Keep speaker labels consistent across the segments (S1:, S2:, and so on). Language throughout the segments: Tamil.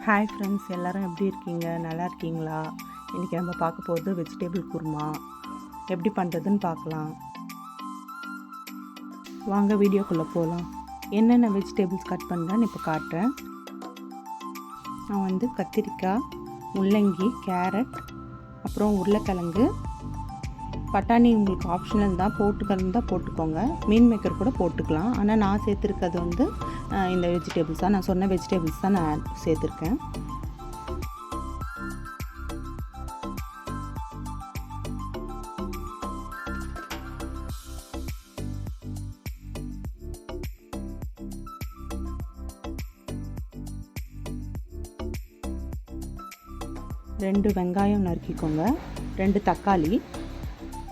S1: ஹாய் ஃப்ரெண்ட்ஸ், எல்லோரும் எப்படி இருக்கீங்க? நல்லா இருக்கீங்களா? இன்றைக்கி நம்ம பார்க்க போகிறது வெஜிடபிள் குருமா எப்படி பண்ணுறதுன்னு பார்க்கலாம். வாங்க வீடியோக்குள்ளே போகலாம். என்னென்ன வெஜிடபிள்ஸ் கட் பண்ணுறேன்னு இப்போ காட்டுறேன். நான் கத்திரிக்காய், முள்ளங்கி, கேரட், அப்புறம் உருளைக்கிழங்கு, பட்டாணி உங்களுக்கு ஆப்ஷனல் தான், போட்டுக்கிறதா போட்டுக்கோங்க. மீன் மேக்கர் கூட போட்டுக்கலாம். ஆனால் நான் சேர்த்துருக்கிறது இந்த வெஜிடபிள்ஸ் தான், நான் சொன்ன வெஜிடபிள்ஸ் தான் நான் சேர்த்துருக்கேன். ரெண்டு வெங்காயம் நறுக்கிக்கோங்க, 2 தக்காளி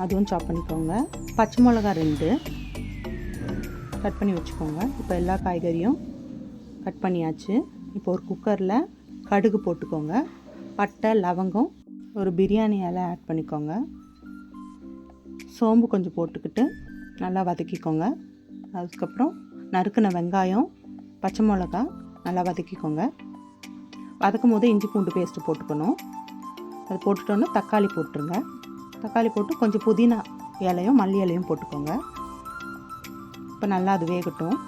S1: அதுவும் சாப் பண்ணிக்கோங்க, பச்சை மிளகா 2 கட் பண்ணி வச்சுக்கோங்க. இப்போ எல்லா காய்கறியும் கட் பண்ணியாச்சு. இப்போ ஒரு குக்கரில் கடுகு போட்டுக்கோங்க, பட்டை, லவங்கம், ஒரு பிரியாணி இலை ஆட் பண்ணிக்கோங்க, சோம்பு கொஞ்சம் போட்டுக்கிட்டு நல்லா வதக்கிக்கோங்க. அதுக்கப்புறம் நறுக்கின வெங்காயம், பச்சை மிளகா நல்லா வதக்கிக்கோங்க. வதக்கும் போது இஞ்சி பூண்டு பேஸ்ட்டு போட்டுக்கணும். அது போட்டுட்டோன்னா தக்காளி போட்டுருங்க. தக்காளி போட்டு கொஞ்சம் புதினா இலையும் மல்லி இலையும் போட்டுக்கோங்க. இப்போ நல்லா அது வேகட்டும்.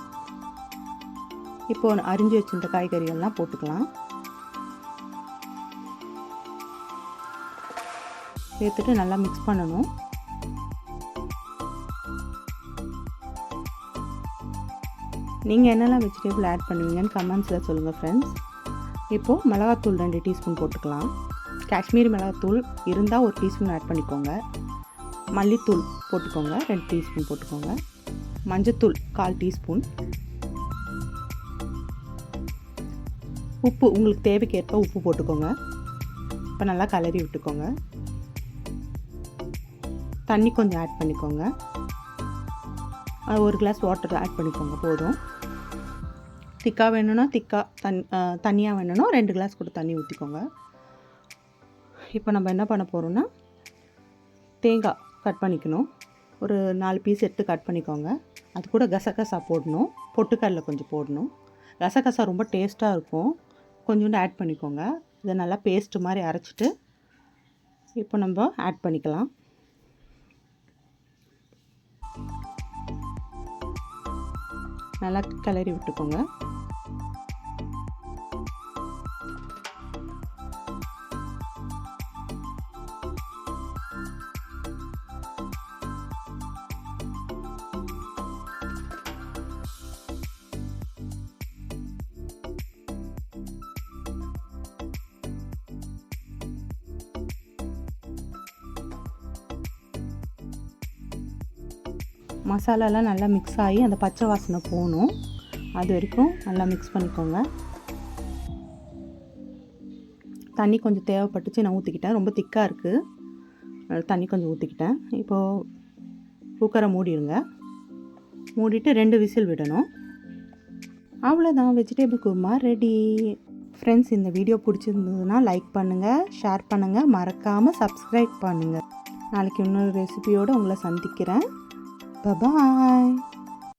S1: இப்போது அரிஞ்சு வச்சுருந்த காய்கறிகள்லாம் போட்டுக்கலாம். சேர்த்துட்டு நல்லா மிக்ஸ் பண்ணணும். நீங்கள் என்னெல்லாம் வெஜிடபிள் ஆட் பண்ணுவீங்கன்னு கமெண்ட்ஸில் சொல்லுங்கள் ஃப்ரெண்ட்ஸ். இப்போது மிளகாத்தூள் 2 டீஸ்பூன் போட்டுக்கலாம். காஷ்மீரி மிளகாத்தூள் இருந்தால் 1 டீஸ்பூன் ஆட் பண்ணிக்கோங்க. மல்லித்தூள் போட்டுக்கோங்க, 2 டீஸ்பூன் போட்டுக்கோங்க. மஞ்சத்தூள் 1/4 டீஸ்பூன். உப்பு உங்களுக்கு தேவைக்கேற்ப உப்பு போட்டுக்கோங்க. இப்போ நல்லா கலரி விட்டுக்கோங்க. தண்ணி கொஞ்சம் ஆட் பண்ணிக்கோங்க. 1 கிளாஸ் வாட்டர் ஆட் பண்ணிக்கோங்க போதும். திக்காக வேணும்னா தண்ணியாக வேணும்னா 2 கிளாஸ் கூட தண்ணி ஊற்றிக்கோங்க. இப்போ நம்ம என்ன பண்ண போகிறோம்னா தேங்காய் கட் பண்ணிக்கணும். ஒரு 4 பீஸ் எடுத்து கட் பண்ணிக்கோங்க. அது கூட கசகசா போடணும், பொட்டுக்கடலை கொஞ்சம் போடணும். கசகசா ரொம்ப டேஸ்ட்டாக இருக்கும், கொஞ்சோண்டு ஆட் பண்ணிக்கோங்க. இதை நல்லா பேஸ்ட்டு மாதிரி அரைச்சிட்டு இப்போ நம்ம ஆட் பண்ணிக்கலாம். நல்லா கிளறி விட்டுக்கோங்க. மசாலாலாம் நல்லா மிக்ஸ் ஆகி அந்த பச்சை வாசனை போகணும். அது வரைக்கும் நல்லா மிக்ஸ் பண்ணிக்கோங்க. தண்ணி கொஞ்சம் தேவைப்பட்டுச்சு, நான் ஊற்றிக்கிட்டேன். ரொம்ப திக்காக இருக்குது, தண்ணி கொஞ்சம் ஊற்றிக்கிட்டேன். இப்போது குக்கரை மூடிடுங்க. மூடிட்டு 2 விசில் விடணும். அவ்வளோதான், வெஜிடபிள் குருமா ரெடி. ஃப்ரெண்ட்ஸ், இந்த வீடியோ பிடிச்சிருந்ததுன்னா லைக் பண்ணுங்கள், ஷேர் பண்ணுங்கள், மறக்காமல் சப்ஸ்கிரைப் பண்ணுங்கள். நாளைக்கு இன்னொரு ரெசிபியோடு உங்களை சந்திக்கிறேன். Bye-bye.